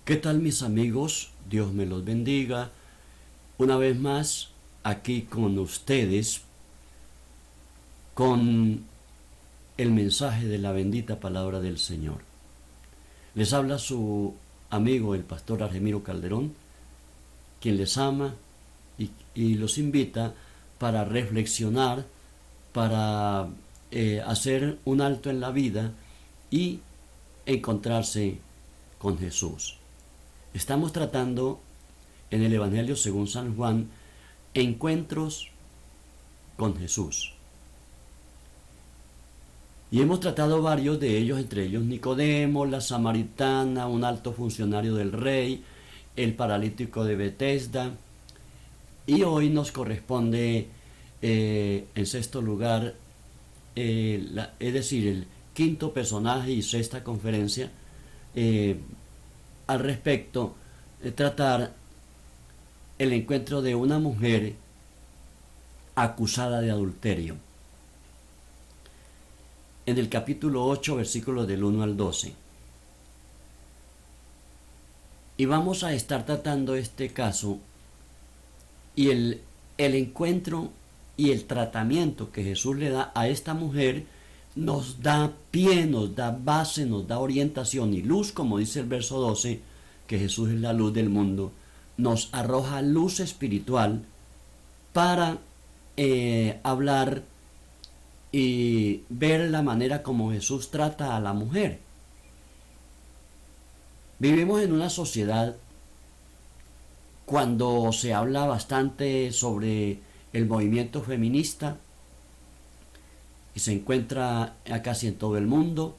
¿Qué tal, mis amigos? Dios me los bendiga. Una vez más aquí con ustedes con el mensaje de la bendita palabra del Señor. Les habla su amigo el pastor Argemiro Calderón, quien les ama y los invita para reflexionar, para hacer un alto en la vida y encontrarse con Jesús. Estamos tratando en el Evangelio según San Juan encuentros con Jesús. Y hemos tratado varios de ellos, entre ellos Nicodemo, la samaritana, un alto funcionario del rey, el paralítico de Betesda. Y hoy nos corresponde, en sexto lugar, es decir, el quinto personaje y sexta conferencia, al respecto, tratar el encuentro de una mujer acusada de adulterio. En el capítulo 8, versículos del 1 al 12. Y vamos a estar tratando este caso y el encuentro y el tratamiento que Jesús le da a esta mujer nos da pie, nos da base, nos da orientación y luz, como dice el verso 12, que Jesús es la luz del mundo, nos arroja luz espiritual para hablar y ver la manera como Jesús trata a la mujer. Vivimos en una sociedad cuando se habla bastante sobre el movimiento feminista y se encuentra casi en todo el mundo,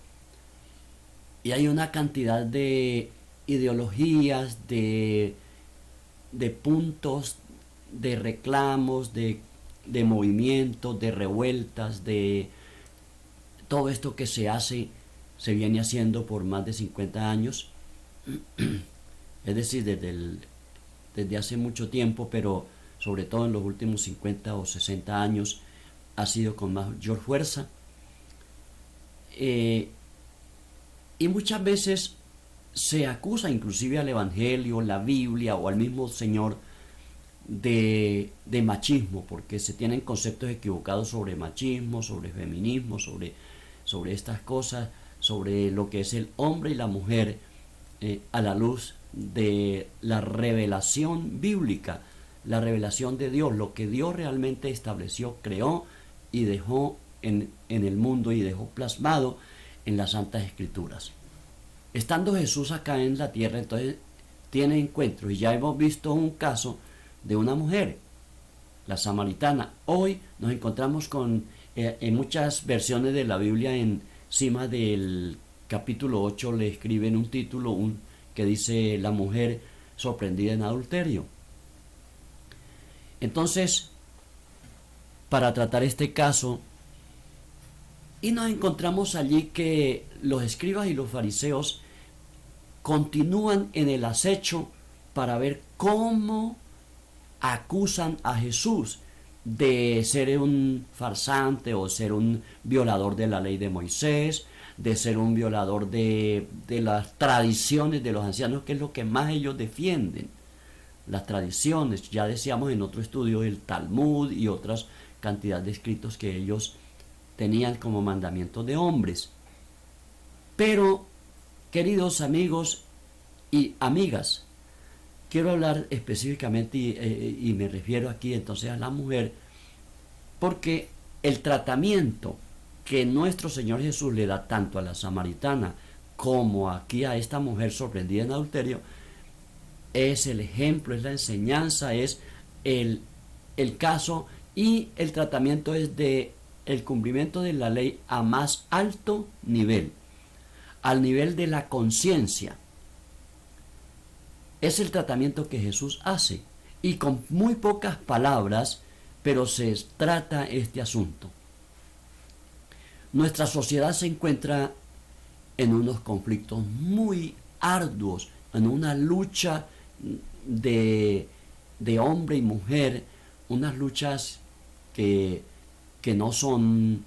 y hay una cantidad de ideologías, de puntos, de reclamos, de movimientos, de revueltas, de todo esto que se viene haciendo por más de 50 años, es decir, desde hace mucho tiempo, pero sobre todo en los últimos 50 o 60 años ha sido con mayor fuerza. Y muchas veces se acusa inclusive al Evangelio, la Biblia o al mismo Señor de machismo, porque se tienen conceptos equivocados sobre machismo, sobre feminismo, sobre estas cosas, sobre lo que es el hombre y la mujer a la luz de la revelación bíblica, la revelación de Dios, lo que Dios realmente estableció, creó y dejó en el mundo y dejó plasmado en las Santas Escrituras. Estando Jesús acá en la tierra, entonces tiene encuentros, y ya hemos visto un caso de una mujer, la samaritana. Hoy nos encontramos con, en muchas versiones de la Biblia, encima del capítulo 8 le escriben un título que dice la mujer sorprendida en adulterio. Entonces, para tratar este caso, y nos encontramos allí que los escribas y los fariseos continúan en el acecho para ver cómo acusan a Jesús de ser un farsante o ser un violador de la ley de Moisés, de ser un violador de las tradiciones de los ancianos, que es lo que más ellos defienden. Las tradiciones, ya decíamos en otro estudio, el Talmud y otras cantidad de escritos que ellos tenían como mandamientos de hombres. Pero, queridos amigos y amigas, quiero hablar específicamente y me refiero aquí entonces a la mujer, porque el tratamiento que nuestro Señor Jesús le da tanto a la samaritana como aquí a esta mujer sorprendida en adulterio es el ejemplo, es la enseñanza, es el caso, y el tratamiento es de el cumplimiento de la ley a más alto nivel, al nivel de la conciencia. Es el tratamiento que Jesús hace, y con muy pocas palabras, pero se trata este asunto. Nuestra sociedad se encuentra en unos conflictos muy arduos, en una lucha de hombre y mujer, unas luchas que no son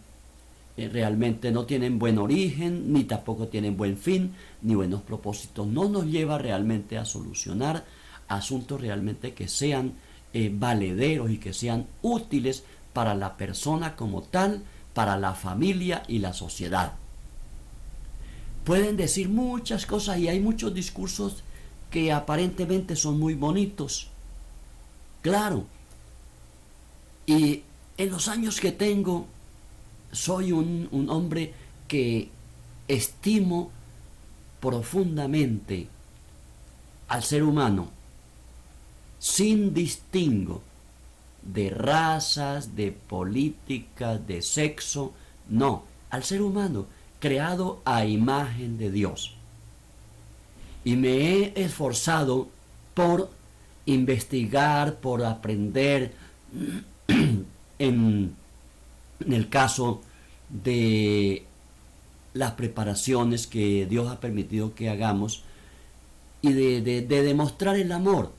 realmente no tienen buen origen, ni tampoco tienen buen fin, ni buenos propósitos. No nos lleva realmente a solucionar asuntos realmente que sean valederos y que sean útiles para la persona como tal, para la familia y la sociedad. Pueden decir muchas cosas y hay muchos discursos que aparentemente son muy bonitos. Claro. Y en los años que tengo, soy un hombre que estimo profundamente al ser humano, sin distingo de razas, de políticas, de sexo, no, al ser humano creado a imagen de Dios. Y me he esforzado por investigar, por aprender en el caso de las preparaciones que Dios ha permitido que hagamos y de demostrar el amor.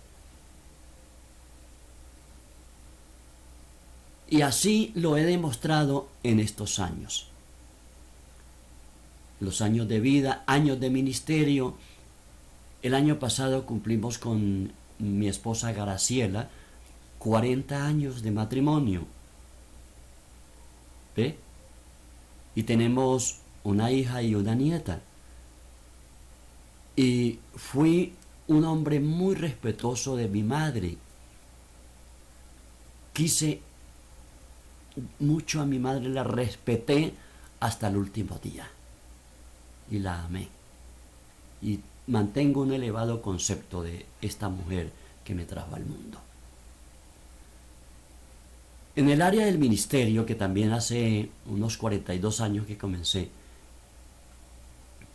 Y así lo he demostrado en estos años. Los años de vida, años de ministerio. El año pasado cumplimos con mi esposa Graciela 40 años de matrimonio. ¿Ve? Y tenemos una hija y una nieta. Y fui un hombre muy respetuoso de mi madre. Quise mucho a mi madre, la respeté hasta el último día. Y la amé. Y mantengo un elevado concepto de esta mujer que me trajo al mundo. En el área del ministerio, que también hace unos 42 años que comencé,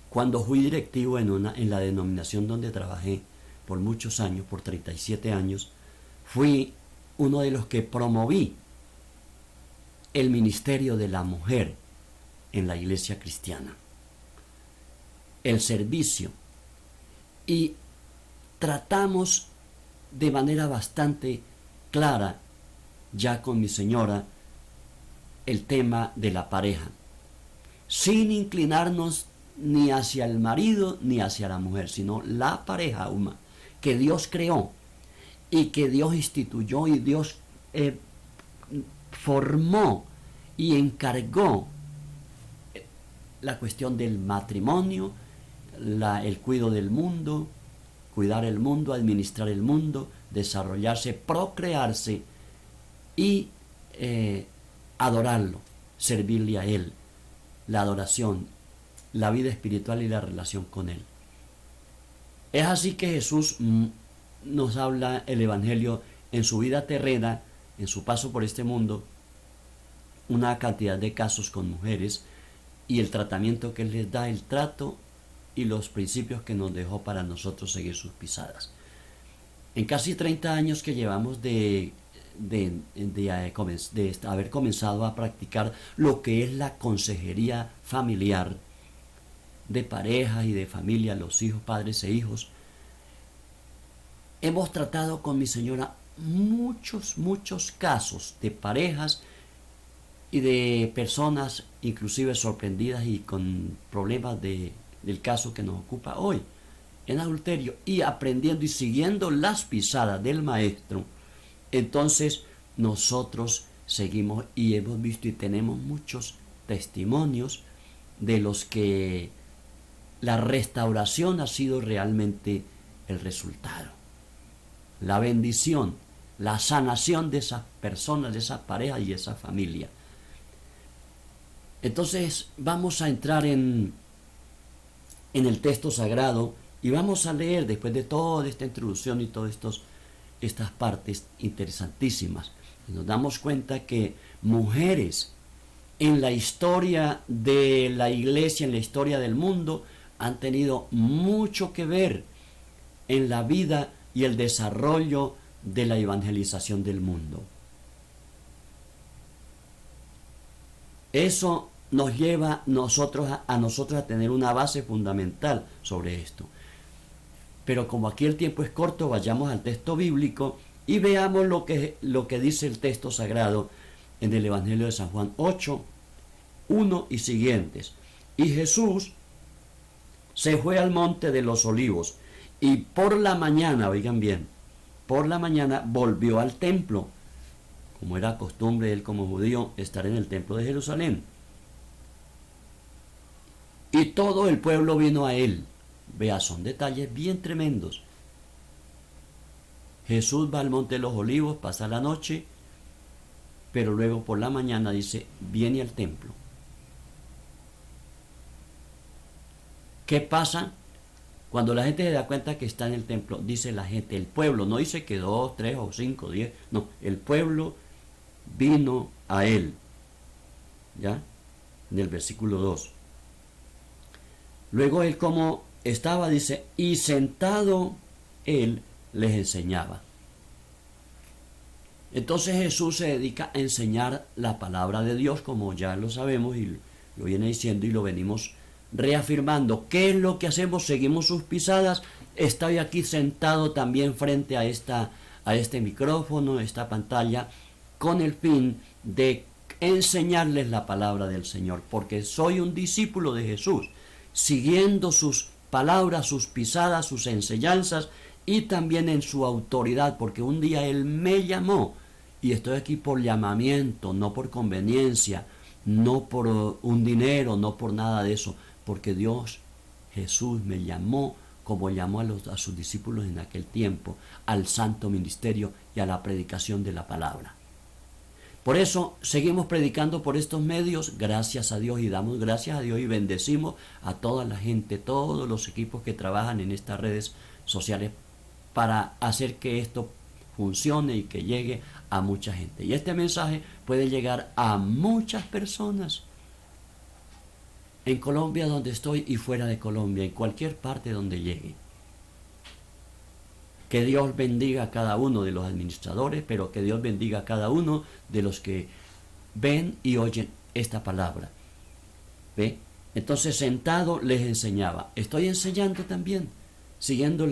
cuando fui directivo en la denominación donde trabajé por muchos años, por 37 años, fui uno de los que promoví el ministerio de la mujer en la iglesia cristiana, el servicio, y tratamos de manera bastante clara ya con mi señora el tema de la pareja, sin inclinarnos ni hacia el marido ni hacia la mujer, sino la pareja que Dios creó y que Dios instituyó y Dios formó y encargó la cuestión del matrimonio, el cuidado del mundo, cuidar el mundo, administrar el mundo, desarrollarse, procrearse y adorarlo, servirle a Él, la adoración, la vida espiritual y la relación con Él. Es así que Jesús nos habla el Evangelio en su vida terrena, en su paso por este mundo, una cantidad de casos con mujeres y el tratamiento que Él les da, el trato y los principios que nos dejó para nosotros seguir sus pisadas. En casi 30 años que llevamos de haber comenzado a practicar lo que es la consejería familiar de pareja y de familia, los hijos, padres e hijos, hemos tratado con mi señora muchos casos de parejas y de personas inclusive sorprendidas y con problemas del caso que nos ocupa hoy, en adulterio, y aprendiendo y siguiendo las pisadas del maestro. Entonces nosotros seguimos y hemos visto y tenemos muchos testimonios de los que la restauración ha sido realmente el resultado, la bendición, la sanación de esas personas, de esa pareja y esa familia. Entonces vamos a entrar en el texto sagrado y vamos a leer, después de toda esta introducción y todas estas partes interesantísimas, nos damos cuenta que mujeres en la historia de la iglesia, en la historia del mundo, han tenido mucho que ver en la vida y el desarrollo de la evangelización del mundo. Eso nos lleva a nosotros a tener una base fundamental sobre esto. Pero como aquí el tiempo es corto, vayamos al texto bíblico y veamos lo que dice el texto sagrado en el Evangelio de San Juan 8, 1 y siguientes. Y Jesús se fue al monte de los olivos y por la mañana, oigan bien, por la mañana volvió al templo, como era costumbre él como judío estar en el templo de Jerusalén. Y todo el pueblo vino a él. Vea, son detalles bien tremendos. Jesús va al monte de los olivos, pasa la noche, pero luego por la mañana dice, viene al templo. ¿Qué pasa? Cuando la gente se da cuenta que está en el templo, dice la gente, el pueblo, no dice que 2, 3 o 5, 10, no, el pueblo vino a él. ¿Ya? En el versículo 2. Luego él como estaba, dice, y sentado él les enseñaba. Entonces Jesús se dedica a enseñar la palabra de Dios, como ya lo sabemos y lo viene diciendo y lo venimos reafirmando. ¿Qué es lo que hacemos? Seguimos sus pisadas. Estoy aquí sentado también frente a este micrófono, esta pantalla, con el fin de enseñarles la palabra del Señor, porque soy un discípulo de Jesús, siguiendo sus palabras, sus pisadas, sus enseñanzas y también en su autoridad, porque un día Él me llamó y estoy aquí por llamamiento, no por conveniencia, no por un dinero, no por nada de eso, porque Dios, Jesús me llamó como llamó a sus discípulos en aquel tiempo, al santo ministerio y a la predicación de la palabra. Por eso seguimos predicando por estos medios, gracias a Dios, y damos gracias a Dios y bendecimos a toda la gente, todos los equipos que trabajan en estas redes sociales para hacer que esto funcione y que llegue a mucha gente. Y este mensaje puede llegar a muchas personas en Colombia donde estoy y fuera de Colombia, en cualquier parte donde llegue. Que Dios bendiga a cada uno de los administradores, pero que Dios bendiga a cada uno de los que ven y oyen esta palabra. ¿Ve? Entonces sentado les enseñaba. Estoy enseñando también, siguiendo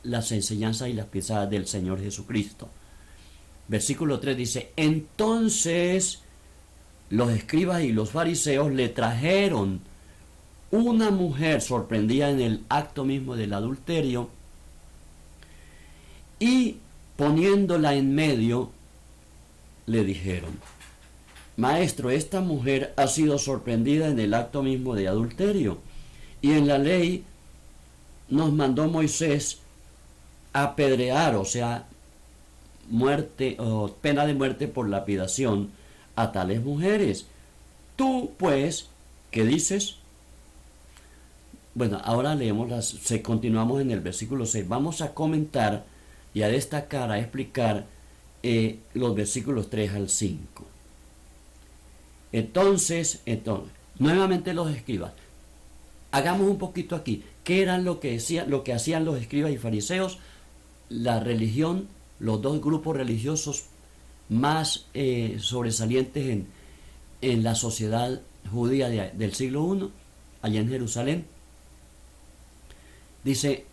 las enseñanzas y las pisadas del Señor Jesucristo. Versículo 3 dice, entonces los escribas y los fariseos le trajeron una mujer sorprendida en el acto mismo del adulterio y poniéndola en medio le dijeron, maestro, esta mujer ha sido sorprendida en el acto mismo de adulterio y en la ley nos mandó Moisés apedrear, o sea, muerte o pena de muerte por lapidación a tales mujeres. Tú, pues, ¿qué dices? Bueno, ahora leemos continuamos en el versículo 6. Vamos a comentar y a destacar, a explicar los versículos 3 al 5. Entonces, nuevamente los escribas. Hagamos un poquito aquí. ¿Qué eran lo que hacían los escribas y fariseos? La religión, los dos grupos religiosos más sobresalientes en la sociedad judía del siglo I, allá en Jerusalén. Dice,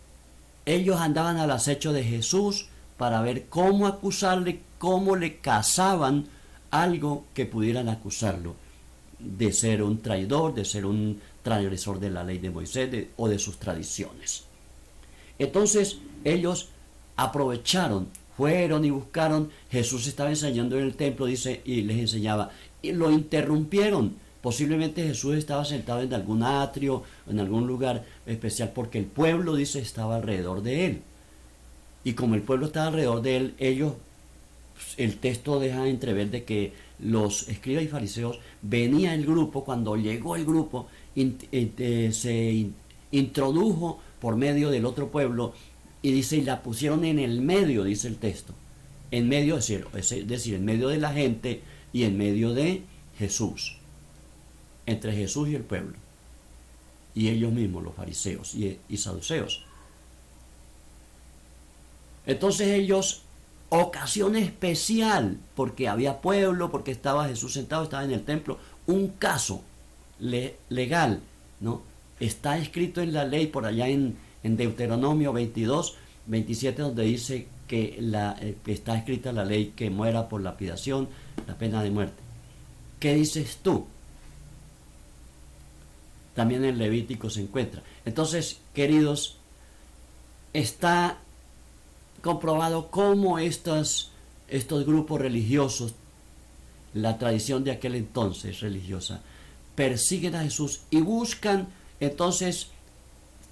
ellos andaban al acecho de Jesús para ver cómo acusarle, cómo le cazaban algo que pudieran acusarlo de ser un traidor, de ser un transgresor de la ley de Moisés o de sus tradiciones. Entonces ellos aprovecharon, fueron y buscaron. Jesús estaba enseñando en el templo, dice, y les enseñaba, y lo interrumpieron. Posiblemente Jesús estaba sentado en algún atrio, en algún lugar especial, porque el pueblo, dice, estaba alrededor de él. Y como el pueblo estaba alrededor de él, ellos, el texto deja entrever de que los escribas y fariseos, venía el grupo, cuando llegó el grupo, se introdujo por medio del otro pueblo, y dice, y la pusieron en el medio, dice el texto, en medio, es decir, en medio de la gente y en medio de Jesús, entre Jesús y el pueblo, y ellos mismos, los fariseos y saduceos. Entonces ellos, ocasión especial, porque había pueblo, porque estaba Jesús sentado, estaba en el templo, un caso legal, ¿no? Está escrito en la ley por allá en Deuteronomio 22, 27, donde dice que está escrita la ley que muera por lapidación, la pena de muerte. ¿Qué dices tú? también en Levítico se encuentra. Entonces, queridos, está comprobado cómo estos grupos religiosos, la tradición de aquel entonces religiosa, persiguen a Jesús y buscan, entonces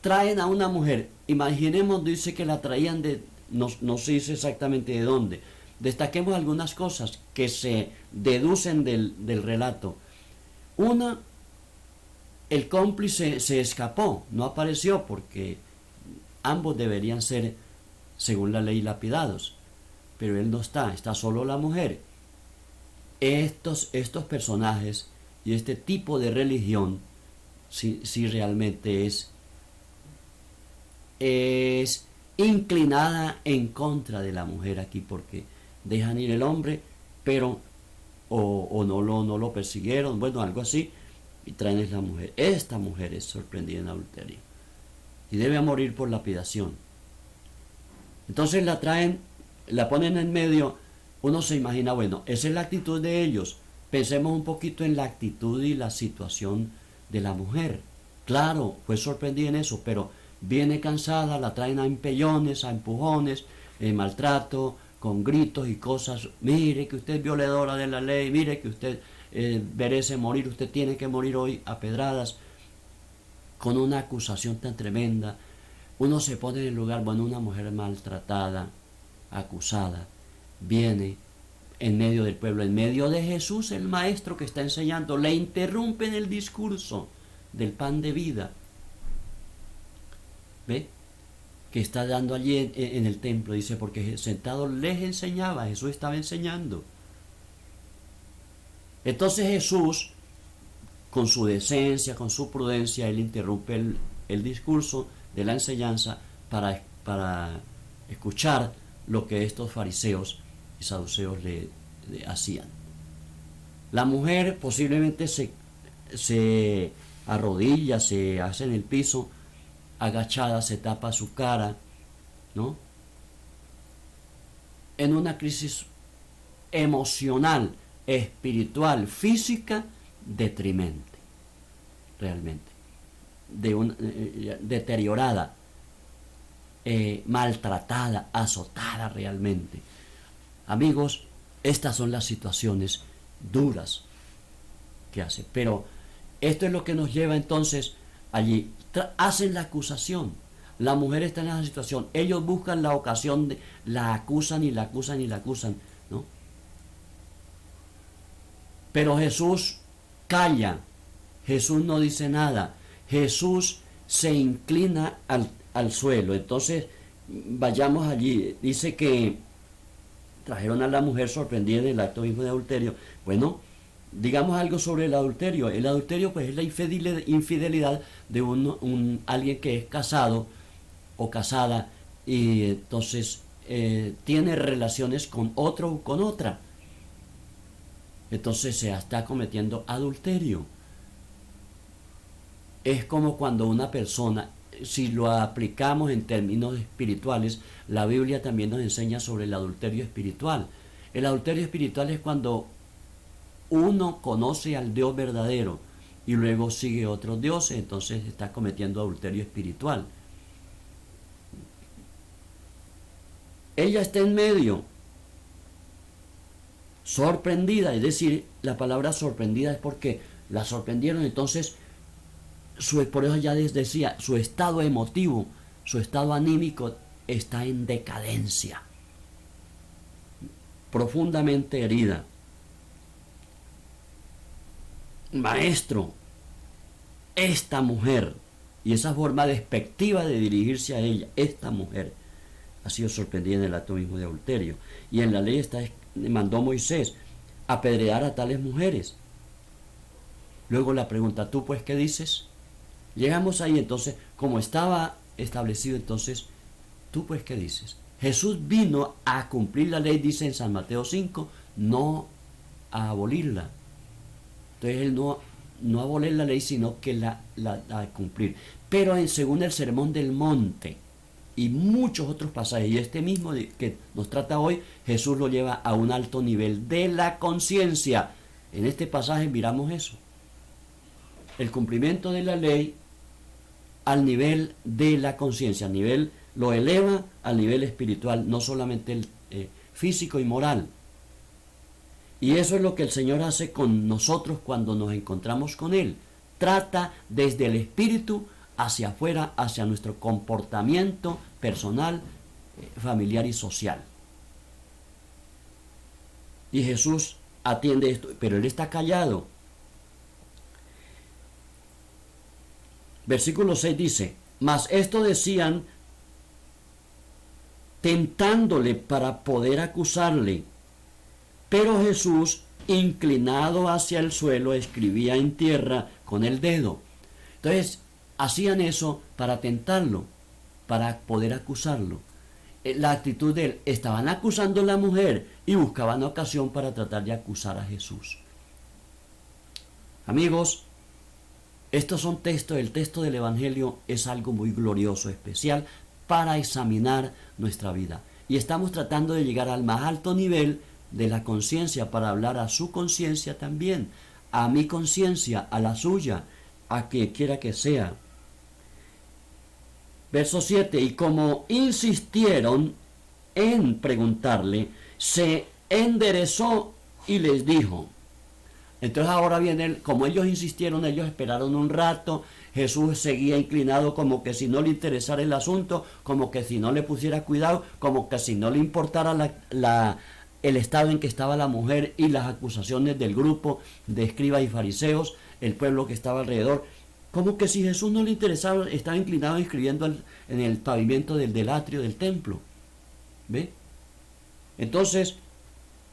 traen a una mujer. Imaginemos, dice que la traían no se dice exactamente de dónde. Destaquemos algunas cosas que se deducen del relato. Una, el cómplice se escapó, no apareció porque ambos deberían ser, según la ley, lapidados, pero él no está, está solo la mujer. Estos personajes y este tipo de religión si realmente es inclinada en contra de la mujer aquí, porque dejan ir el hombre, pero o no lo persiguieron, bueno, algo así, y traen a la mujer. Esta mujer es sorprendida en adulterio y debe morir por lapidación. Entonces la traen, la ponen en medio. Uno se imagina, bueno, esa es la actitud de ellos. Pensemos un poquito en la actitud y la situación de la mujer. Claro, fue sorprendida en eso, pero viene cansada, la traen a empellones, a empujones, maltrato, con gritos y cosas. Mire que usted es violadora de la ley, mire que usted merece morir, usted tiene que morir hoy a pedradas, con una acusación tan tremenda. Uno se pone en el lugar, bueno, una mujer maltratada, acusada, viene en medio del pueblo, en medio de Jesús, el maestro que está enseñando, le interrumpe en el discurso del pan de vida. ¿Ve? Que está dando allí en el templo, dice, porque sentado les enseñaba, Jesús estaba enseñando. Entonces Jesús, con su decencia, con su prudencia, él interrumpe el discurso de la enseñanza para escuchar lo que estos fariseos y saduceos le hacían. La mujer posiblemente se arrodilla, se hace en el piso, agachada, se tapa su cara, ¿no? En una crisis emocional, espiritual, física, deprimente, realmente, deteriorada, maltratada, azotada realmente. Amigos, estas son las situaciones duras que hace. Pero esto es lo que nos lleva entonces allí. Hacen la acusación. La mujer está en esa situación. Ellos buscan la ocasión, la acusan y la acusan y la acusan, ¿no? Pero Jesús calla. Jesús no dice nada. Jesús se inclina al suelo. Entonces, vayamos allí. Dice que trajeron a la mujer sorprendida en el acto mismo de adulterio. Bueno, digamos algo sobre el adulterio. El adulterio pues es la infidelidad de alguien que es casado o casada y entonces tiene relaciones con otro o con otra. Entonces se está cometiendo adulterio. Es como cuando una persona, si lo aplicamos en términos espirituales, la Biblia también nos enseña sobre el adulterio espiritual. El adulterio espiritual es cuando uno conoce al Dios verdadero y luego sigue otros dioses, entonces está cometiendo adulterio espiritual. Ella está en medio, sorprendida, es decir, la palabra sorprendida es porque la sorprendieron, entonces por eso ya les decía, su estado emotivo, su estado anímico está en decadencia, profundamente herida. Maestro, esta mujer, y esa forma despectiva de dirigirse a ella, esta mujer ha sido sorprendida en el acto mismo de adulterio. Y en la ley mandó Moisés apedrear a tales mujeres. Luego la pregunta, ¿tú pues qué dices? Llegamos ahí entonces, como estaba establecido entonces, ¿tú pues qué dices? Jesús vino a cumplir la ley, dice en San Mateo 5, no a abolirla. Entonces él no abolir la ley, sino que la cumplir. Pero según el Sermón del Monte y muchos otros pasajes, y este mismo que nos trata hoy, Jesús lo lleva a un alto nivel de la conciencia. En este pasaje miramos eso. el cumplimiento de la ley al nivel de la conciencia, lo eleva al nivel espiritual, no solamente el físico y moral. Y eso es lo que el Señor hace con nosotros cuando nos encontramos con Él. Trata desde el espíritu hacia afuera, hacia nuestro comportamiento personal, familiar y social. Y Jesús atiende esto, pero Él está callado. Versículo 6 dice: mas esto decían tentándole para poder acusarle. Pero Jesús, inclinado hacia el suelo, escribía en tierra con el dedo. Entonces, hacían eso para tentarlo, para poder acusarlo. La actitud de él, estaban acusando a la mujer y buscaban ocasión para tratar de acusar a Jesús. Amigos, estos son textos, el texto del Evangelio es algo muy glorioso, especial para examinar nuestra vida. Y estamos tratando de llegar al más alto nivel de la conciencia para hablar a su conciencia también, a mi conciencia, a la suya, a quien quiera que sea. Verso 7, y como insistieron en preguntarle, se enderezó y les dijo. Entonces ahora viene, como ellos insistieron, ellos esperaron un rato, Jesús seguía inclinado como que si no le interesara el asunto, como que si no le pusiera cuidado, como que si no le importara el estado en que estaba la mujer y las acusaciones del grupo de escribas y fariseos, el pueblo que estaba alrededor. Como que si Jesús no le interesaba, estaba inclinado escribiendo en el pavimento del atrio del templo. ¿Ve? Entonces,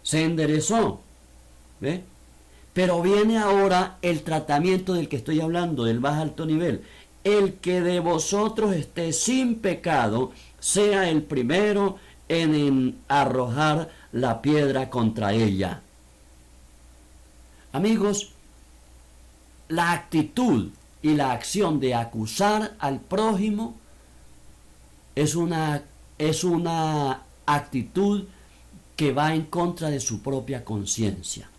se enderezó. ¿Ve? Pero viene ahora el tratamiento del que estoy hablando, del más alto nivel. El que de vosotros esté sin pecado, sea el primero en arrojar la piedra contra ella. Amigos, la actitud y la acción de acusar al prójimo es una actitud que va en contra de su propia conciencia.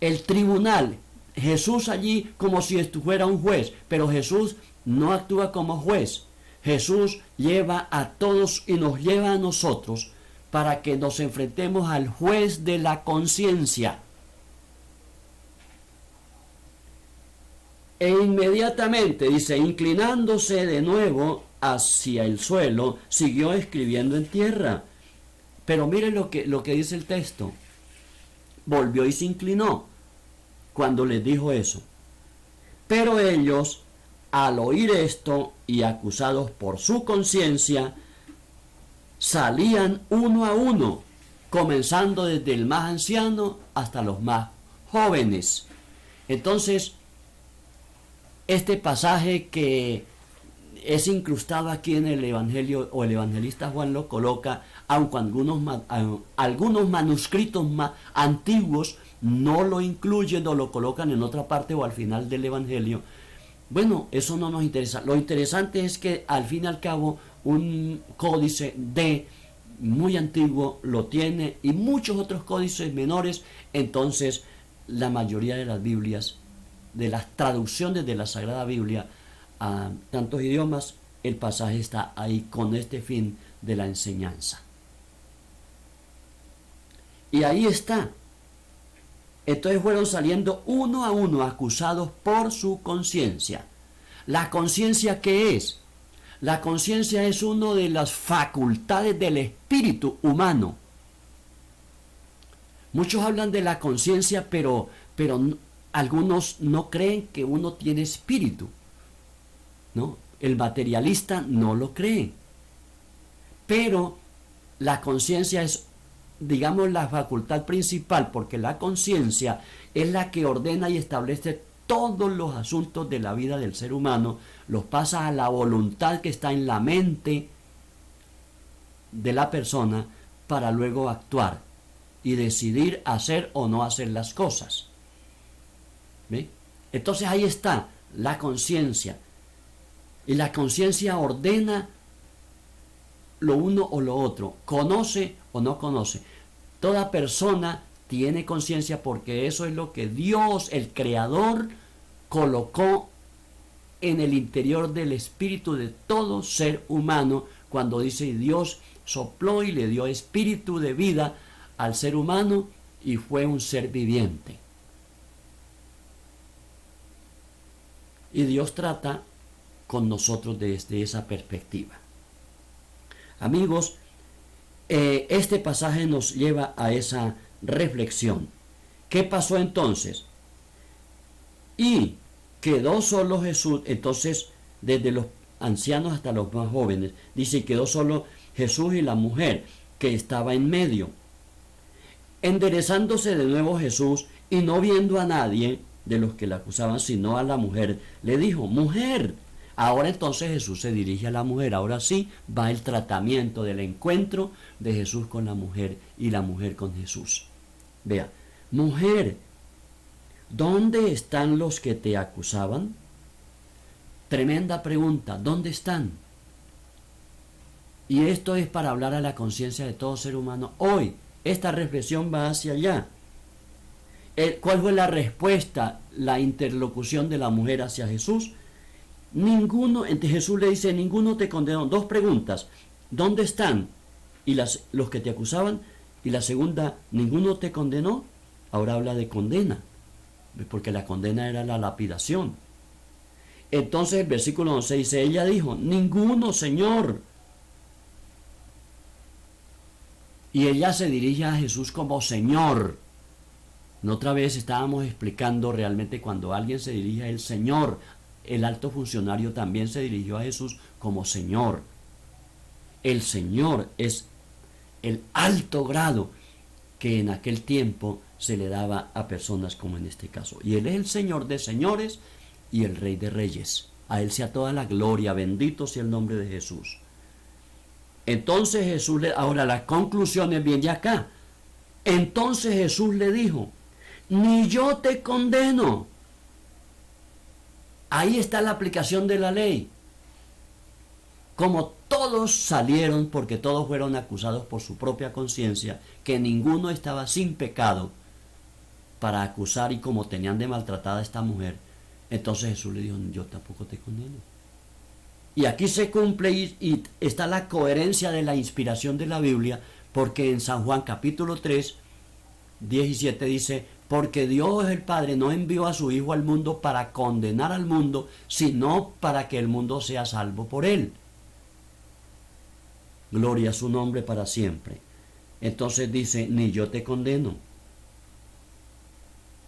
El tribunal, Jesús allí como si fuera un juez, pero Jesús no actúa como juez. Jesús lleva a todos y nos lleva a nosotros para que nos enfrentemos al juez de la conciencia. E inmediatamente, dice, inclinándose de nuevo hacia el suelo, siguió escribiendo en tierra. Pero miren lo que dice el texto. Volvió y se inclinó cuando les dijo eso. Pero ellos, al oír esto y acusados por su conciencia, salían uno a uno, comenzando desde el más anciano hasta los más jóvenes. Entonces, este pasaje que es incrustado aquí en el Evangelio, o el evangelista Juan lo coloca, aunque algunos manuscritos más antiguos no lo incluyen o lo colocan en otra parte o al final del Evangelio. Bueno, eso no nos interesa. Lo interesante es que al fin y al cabo un códice muy antiguo lo tiene y muchos otros códices menores. Entonces la mayoría de las Biblias, de las traducciones de la Sagrada Biblia a tantos idiomas, el pasaje está ahí con este fin de la enseñanza. Y ahí está. Entonces fueron saliendo uno a uno acusados por su conciencia. ¿La conciencia qué es? La conciencia es una de las facultades del espíritu humano. Muchos hablan de la conciencia, pero algunos no creen que uno tiene espíritu, ¿no? El materialista no lo cree. Pero la conciencia es, digamos, la facultad principal, porque la conciencia es la que ordena y establece todos los asuntos de la vida del ser humano, los pasa a la voluntad que está en la mente de la persona para luego actuar y decidir hacer o no hacer las cosas. ¿Ve? Entonces ahí está la conciencia, y la conciencia ordena lo uno o lo otro, conoce o no conoce. Toda persona tiene conciencia, porque eso es lo que Dios, el Creador, colocó en el interior del espíritu de todo ser humano, cuando dice Dios sopló y le dio espíritu de vida al ser humano y fue un ser viviente. Y Dios trata con nosotros desde esa perspectiva. Amigos, este pasaje nos lleva a esa reflexión. ¿Qué pasó entonces? Y quedó solo Jesús. Entonces, desde los ancianos hasta los más jóvenes, dice, quedó solo Jesús y la mujer que estaba en medio. Enderezándose de nuevo Jesús y no viendo a nadie de los que la acusaban, sino a la mujer, le dijo, mujer. Ahora entonces Jesús se dirige a la mujer. Ahora sí va el tratamiento del encuentro de Jesús con la mujer y la mujer con Jesús. Vea, mujer, ¿dónde están los que te acusaban? Tremenda pregunta, ¿dónde están? Y esto es para hablar a la conciencia de todo ser humano. Hoy, esta reflexión va hacia allá. ¿Cuál fue la respuesta, la interlocución de la mujer hacia Jesús? Ninguno, Jesús le dice, ninguno te condenó. Dos preguntas, ¿dónde están? Y los que te acusaban. Y la segunda, ¿ninguno te condenó? Ahora habla de condena, porque la condena era la lapidación. Entonces el versículo 11 dice, ella dijo, ninguno, Señor. Y ella se dirige a Jesús como Señor. Otra vez estábamos explicando realmente cuando alguien se dirige al Señor, el alto funcionario también se dirigió a Jesús como Señor. El Señor es el alto grado que en aquel tiempo se le daba a personas como en este caso. Y Él es el Señor de señores y el Rey de reyes. A Él sea toda la gloria, bendito sea el nombre de Jesús. Entonces Jesús ahora la conclusión es bien de acá. Entonces Jesús le dijo, ni yo te condeno. Ahí está la aplicación de la ley. Como todos salieron, porque todos fueron acusados por su propia conciencia, que ninguno estaba sin pecado para acusar, y como tenían de maltratada a esta mujer, entonces Jesús le dijo, yo tampoco te condeno. Y aquí se cumple y está la coherencia de la inspiración de la Biblia, porque en San Juan capítulo 3, 17 dice, porque Dios el Padre no envió a su Hijo al mundo para condenar al mundo, sino para que el mundo sea salvo por Él. Gloria a su nombre para siempre. Entonces dice, ni yo te condeno.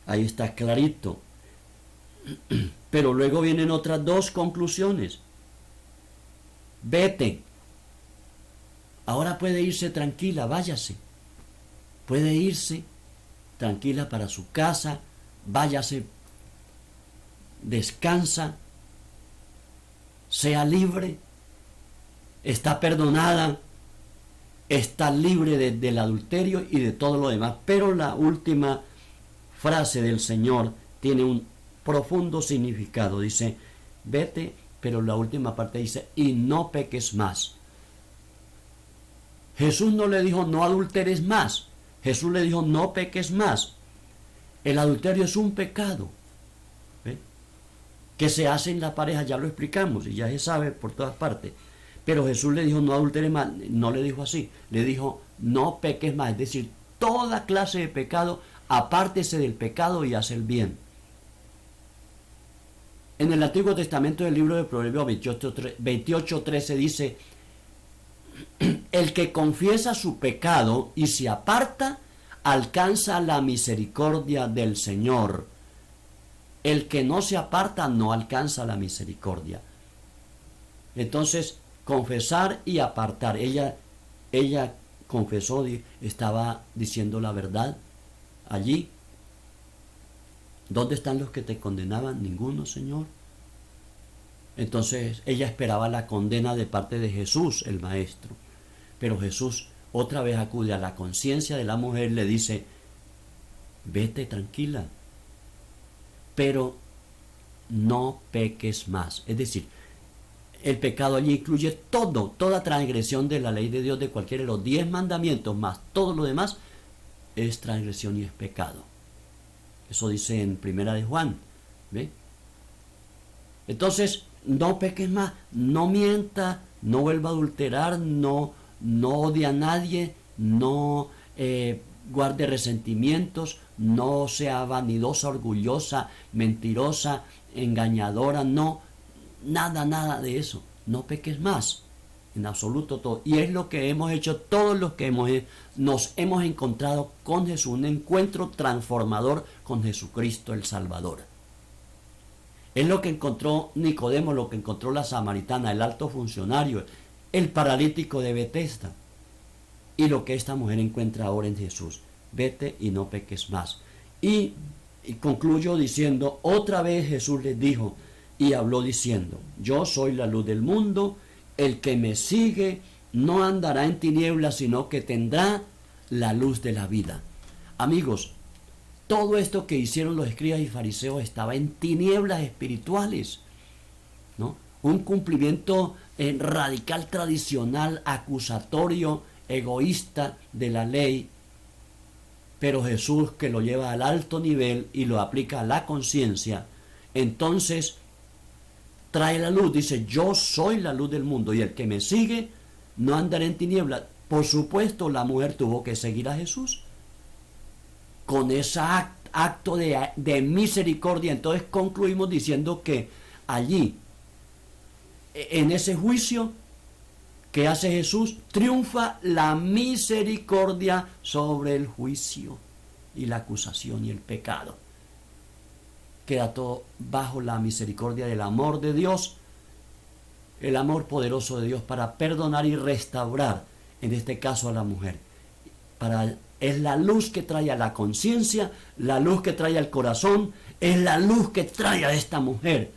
Ahí está clarito. Pero luego vienen otras dos conclusiones. Vete. Ahora puede irse tranquila, váyase. Puede irse tranquila para su casa, váyase, descansa, sea libre, está perdonada, está libre del adulterio y de todo lo demás. Pero la última frase del Señor tiene un profundo significado. Dice, vete, pero la última parte dice, y no peques más. Jesús no le dijo, no adulteres más. Jesús le dijo, no peques más. El adulterio es un pecado, ¿ve?, que se hace en la pareja, ya lo explicamos y ya se sabe por todas partes. Pero Jesús le dijo, no adulteres más. No le dijo así, le dijo, no peques más. Es decir, toda clase de pecado, apártese del pecado y haz el bien. En el Antiguo Testamento, del libro de Proverbios 28:13 dice, el que confiesa su pecado y se aparta, alcanza la misericordia del Señor. El que no se aparta no alcanza la misericordia. Entonces, confesar y apartar. Ella confesó, estaba diciendo la verdad allí. ¿Dónde están los que te condenaban? Ninguno, Señor. Entonces ella esperaba la condena de parte de Jesús, el Maestro. Pero Jesús otra vez acude a la conciencia de la mujer, le dice, vete tranquila, pero no peques más. Es decir, el pecado allí incluye toda transgresión de la ley de Dios, de cualquiera de los 10 mandamientos, más todo lo demás, es transgresión y es pecado. Eso dice en Primera de Juan, ¿ve? Entonces, no peques más, no mienta, no vuelva a adulterar, no odie a nadie, no guarde resentimientos, no sea vanidosa, orgullosa, mentirosa, engañadora, no, nada de eso. No peques más, en absoluto todo. Y es lo que hemos hecho todos los que nos hemos encontrado con Jesús, un encuentro transformador con Jesucristo el Salvador. Es lo que encontró Nicodemo, lo que encontró la samaritana, el alto funcionario, el paralítico de Betesda, y lo que esta mujer encuentra ahora en Jesús. Vete y no peques más. Y concluyo diciendo, otra vez Jesús les dijo y habló diciendo, yo soy la luz del mundo, el que me sigue no andará en tinieblas, sino que tendrá la luz de la vida. Amigos, todo esto que hicieron los escribas y fariseos estaba en tinieblas espirituales, ¿no? Un cumplimiento radical, tradicional, acusatorio, egoísta de la ley, pero Jesús, que lo lleva al alto nivel y lo aplica a la conciencia, entonces trae la luz, dice, yo soy la luz del mundo y el que me sigue no andará en tinieblas. Por supuesto, la mujer tuvo que seguir a Jesús con ese acto de misericordia. Entonces concluimos diciendo que allí, en ese juicio que hace Jesús, triunfa la misericordia sobre el juicio y la acusación y el pecado. Queda todo bajo la misericordia del amor de Dios, el amor poderoso de Dios para perdonar y restaurar, en este caso a la mujer. Es la luz que trae a la conciencia, la luz que trae al corazón, es la luz que trae a esta mujer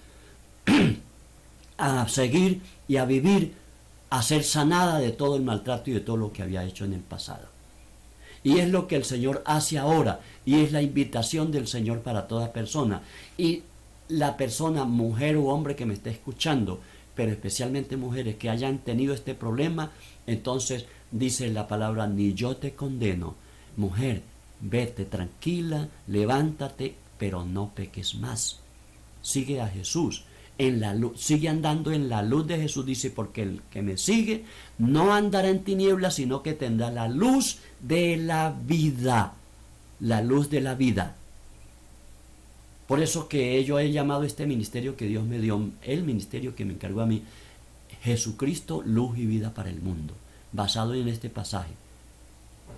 a seguir y a vivir, a ser sanada de todo el maltrato y de todo lo que había hecho en el pasado. Y es lo que el Señor hace ahora, y es la invitación del Señor para toda persona. Y la persona, mujer o hombre que me esté escuchando, pero especialmente mujeres que hayan tenido este problema, entonces dice la palabra, ni yo te condeno. Mujer, vete tranquila, levántate, pero no peques más. Sigue a Jesús en la luz, sigue andando en la luz de Jesús, dice, porque el que me sigue no andará en tinieblas, sino que tendrá la luz de la vida. La luz de la vida. Por eso que yo he llamado este ministerio que Dios me dio, el ministerio que me encargó a mí, Jesucristo, luz y vida para el mundo, basado en este pasaje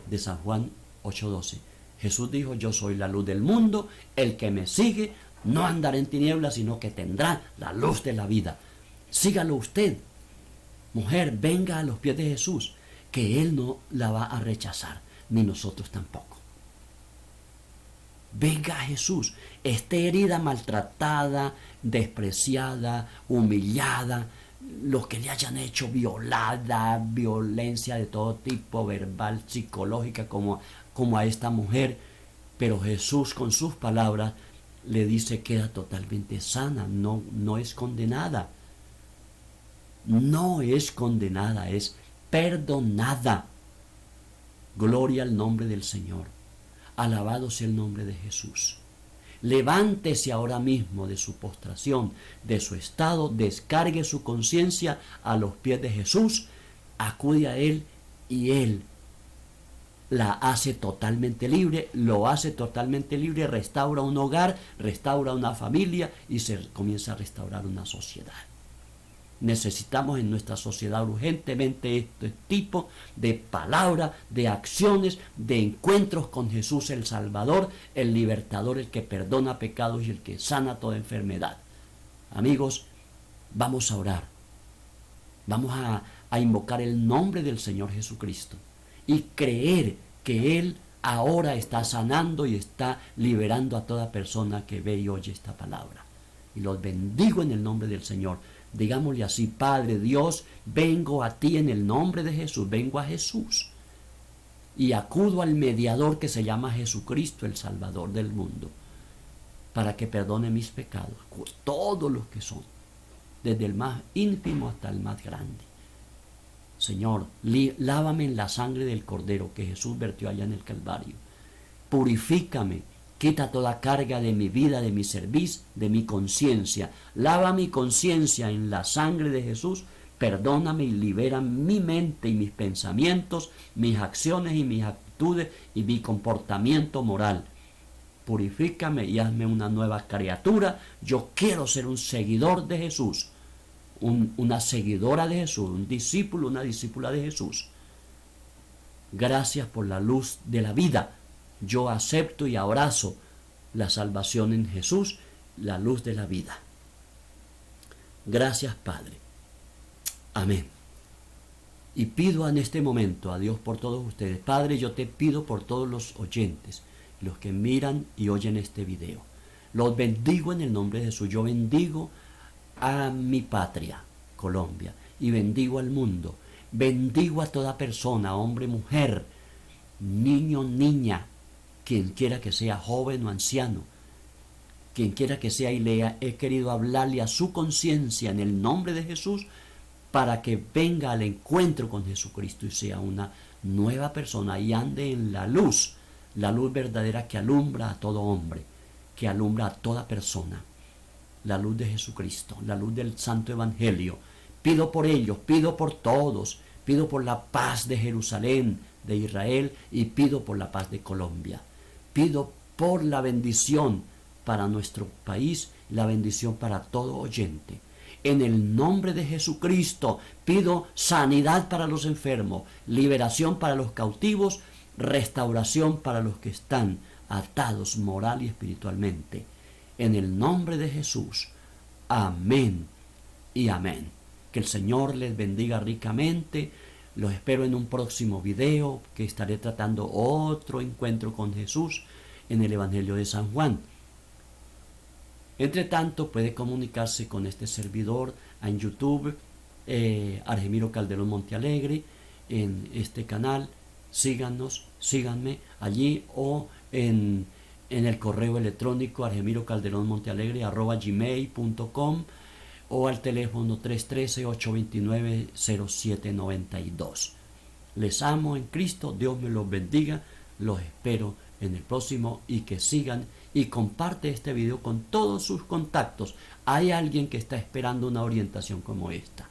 de San Juan 8:12. Jesús dijo, yo soy la luz del mundo, el que me sigue no andará en tinieblas, sino que tendrá la luz de la vida. Sígalo usted, mujer, venga a los pies de Jesús, que Él no la va a rechazar, ni nosotros tampoco. Venga a Jesús, esté herida, maltratada, despreciada, humillada, los que le hayan hecho violada, violencia de todo tipo, verbal, psicológica, como a esta mujer, pero Jesús con sus palabras le dice, queda totalmente sana, no es condenada. No es condenada, es perdonada. Gloria al nombre del Señor. Alabado sea el nombre de Jesús. Levántese ahora mismo de su postración, de su estado, descargue su conciencia a los pies de Jesús, acude a Él y Él la hace totalmente libre, lo hace totalmente libre, restaura un hogar, restaura una familia y se comienza a restaurar una sociedad. Necesitamos en nuestra sociedad urgentemente este tipo de palabras, de acciones, de encuentros con Jesús el Salvador, el Libertador, el que perdona pecados y el que sana toda enfermedad. Amigos, vamos a orar. Vamos a invocar el nombre del Señor Jesucristo y creer que Él ahora está sanando y está liberando a toda persona que ve y oye esta palabra. Y los bendigo en el nombre del Señor. Digámosle así, Padre Dios, vengo a ti en el nombre de Jesús, vengo a Jesús y acudo al mediador que se llama Jesucristo, el Salvador del mundo, para que perdone mis pecados, todos los que son, desde el más ínfimo hasta el más grande. Señor, lávame en la sangre del Cordero que Jesús vertió allá en el Calvario Purifícame, quita toda carga de mi vida, de mi servicio, de mi conciencia. Lava mi conciencia en la sangre de Jesús. Perdóname y libera mi mente y mis pensamientos, mis acciones y mis actitudes y mi comportamiento moral. Purifícame y hazme una nueva criatura. Yo quiero ser un seguidor de Jesús, una seguidora de Jesús, un discípulo, una discípula de Jesús. Gracias por la luz de la vida. Yo acepto y abrazo la salvación en Jesús, la luz de la vida. Gracias, Padre. Amén. Y pido en este momento a Dios por todos ustedes. Padre, yo te pido por todos los oyentes, los que miran y oyen este video. Los bendigo en el nombre de Jesús. Yo bendigo a mi patria, Colombia, y bendigo al mundo. Bendigo a toda persona, hombre, mujer, niño, niña, quien quiera que sea, joven o anciano, quien quiera que sea, y he querido hablarle a su conciencia en el nombre de Jesús para que venga al encuentro con Jesucristo y sea una nueva persona y ande en la luz verdadera que alumbra a todo hombre, que alumbra a toda persona, la luz de Jesucristo, la luz del Santo Evangelio. Pido por ellos, pido por todos, pido por la paz de Jerusalén, de Israel, y pido por la paz de Colombia. Pido por la bendición para nuestro país, la bendición para todo oyente. En el nombre de Jesucristo pido sanidad para los enfermos, liberación para los cautivos, restauración para los que están atados moral y espiritualmente. En el nombre de Jesús. Amén y amén. Que el Señor les bendiga ricamente. Los espero en un próximo video que estaré tratando otro encuentro con Jesús en el Evangelio de San Juan. Entre tanto, puede comunicarse con este servidor en YouTube, Argemiro Calderón Montealegre, en este canal. Síganme allí o en el correo electrónico argemirocalderonmontealegre@gmail.com o al teléfono 313-829-0792. Les amo en Cristo, Dios me los bendiga, los espero en el próximo y que sigan y comparte este video con todos sus contactos. Hay alguien que está esperando una orientación como esta.